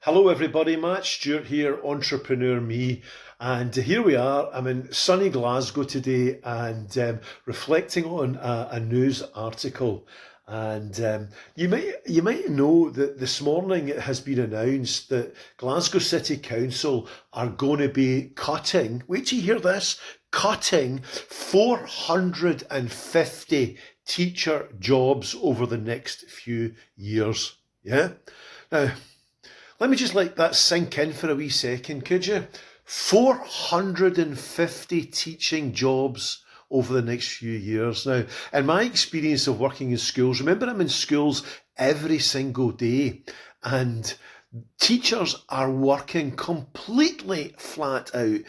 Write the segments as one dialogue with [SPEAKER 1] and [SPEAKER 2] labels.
[SPEAKER 1] Hello everybody, Matt Stewart here, Entrepreneur Me, and here we are. I'm in sunny Glasgow today and reflecting on a news article. And you might know that this morning it has been announced that Glasgow City Council are going to be cutting, wait till you hear this, cutting 450 teacher jobs over the next few years. Yeah? Now, let me just let that sink in for a wee second, could you? 450 teaching jobs over the next few years. Now, in my experience of working in schools, remember I'm in schools every single day, and teachers are working completely flat out.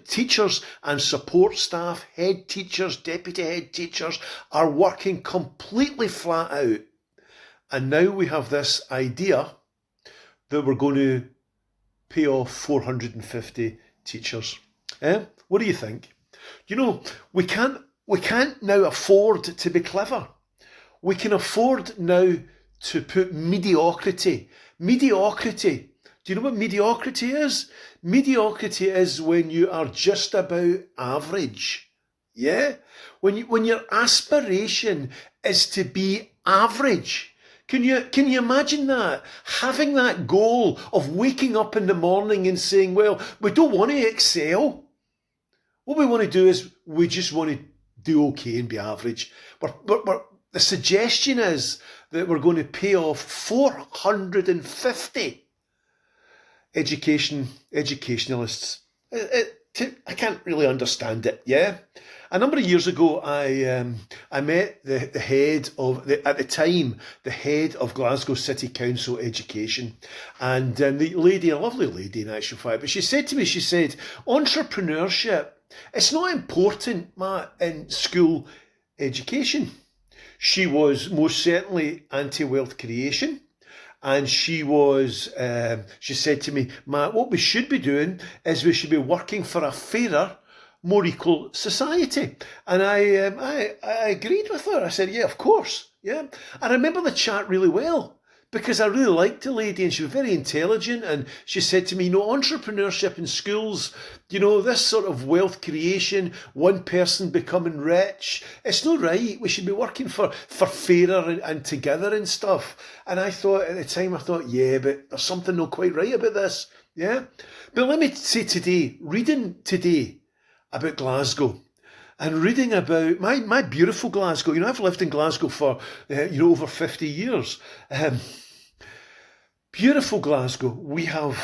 [SPEAKER 1] Teachers and support staff, head teachers, deputy head teachers are working completely flat out. And now we have this idea that we're going to pay off 450 teachers. What do you think? You know, we can't now afford to be clever. We can afford now to put mediocrity. Mediocrity. Do you know what mediocrity is? Mediocrity is when you are just about average. Yeah? When your aspiration is to be average. Can you imagine that? Having that goal of waking up in the morning and saying, well, we don't want to excel. What we want to do is we just want to do okay and be average. The suggestion is that we're going to pay off 450 educationalists. I can't really understand it, yeah? A number of years ago, I met the head of, at the time, the head of Glasgow City Council Education. And the lady, a lovely lady in actual fact, but she said to me, entrepreneurship, it's not important, Matt, in school education. She was most certainly anti-wealth creation. And she said to me, Matt, what we should be doing is we should be working for a fairer, more equal society. And I agreed with her. I said, yeah, of course. Yeah. And I remember the chat really well because I really liked the lady and she was very intelligent. And she said to me, entrepreneurship in schools, this sort of wealth creation, one person becoming rich, it's not right. We should be working for fairer and together and stuff. And I thought at the time, yeah, but there's something not quite right about this. Yeah. But let me say today, reading today about Glasgow and reading about my beautiful Glasgow. I've lived in Glasgow for, over 50 years. Beautiful Glasgow.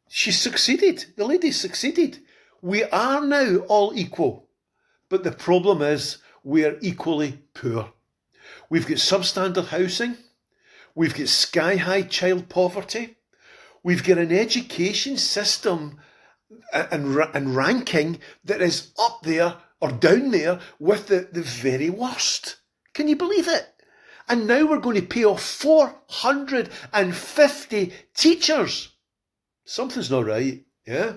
[SPEAKER 1] She's succeeded. The lady's succeeded. We are now all equal. But the problem is we are equally poor. We've got substandard housing. We've got sky-high child poverty. We've got an education system and ranking that is up there or down there with the very worst. Can you believe it? And now we're going to pay off 450 teachers. Something's not right, yeah?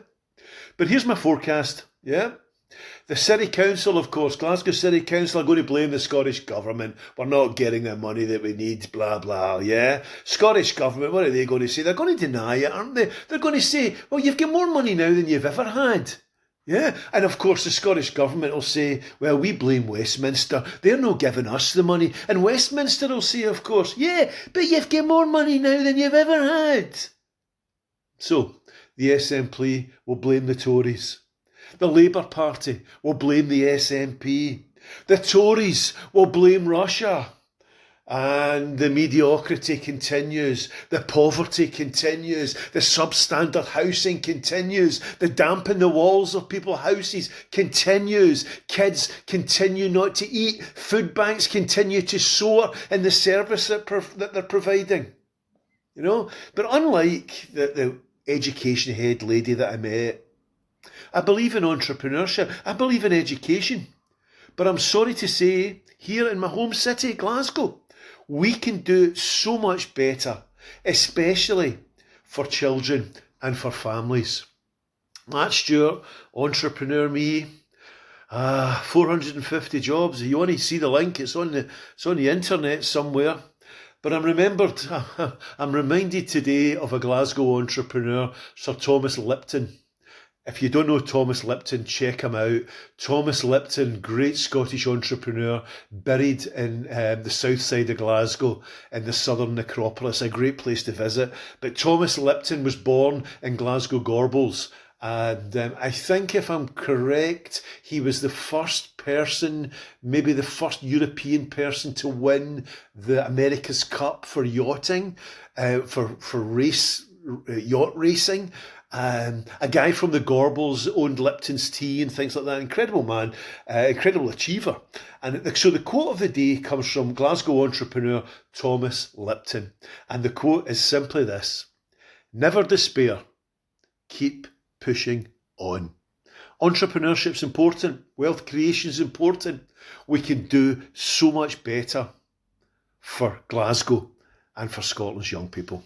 [SPEAKER 1] But here's my forecast, yeah? The City Council, of course, Glasgow City Council are going to blame the Scottish Government. We're not getting the money that we need, blah, blah, yeah? Scottish Government, what are they going to say? They're going to deny it, aren't they? They're going to say, well, you've got more money now than you've ever had. Yeah, and of course the Scottish Government will say, well, we blame Westminster. They're not giving us the money. And Westminster will say, of course, yeah, but you've got more money now than you've ever had. So the SNP will blame the Tories. The Labour Party will blame the SNP. The Tories will blame Russia. And the mediocrity continues. The poverty continues. The substandard housing continues. The damp in the walls of people's houses continues. Kids continue not to eat. Food banks continue to soar in the service that they're providing. But unlike the education head lady that I met, I believe in entrepreneurship. I believe in education. But I'm sorry to say, here in my home city, Glasgow, we can do so much better, especially for children and for families. Matt Stewart, Entrepreneur Me, 450 jobs. If you want to see the link, it's on the internet somewhere. But I'm reminded today of a Glasgow entrepreneur, Sir Thomas Lipton. If you don't know Thomas Lipton, check him out. Thomas Lipton, great Scottish entrepreneur, buried in the south side of Glasgow in the southern necropolis, a great place to visit. But Thomas Lipton was born in Glasgow Gorbals. And I think, if I'm correct, he was the first person, maybe the first European person to win the America's Cup for yachting, for yacht racing. A guy from the Gorbals owned Lipton's Tea and things like that. Incredible man, incredible achiever. And so the quote of the day comes from Glasgow entrepreneur Thomas Lipton. And the quote is simply this: "Never despair, keep pushing on." Entrepreneurship's important. Wealth creation is important. We can do so much better for Glasgow and for Scotland's young people.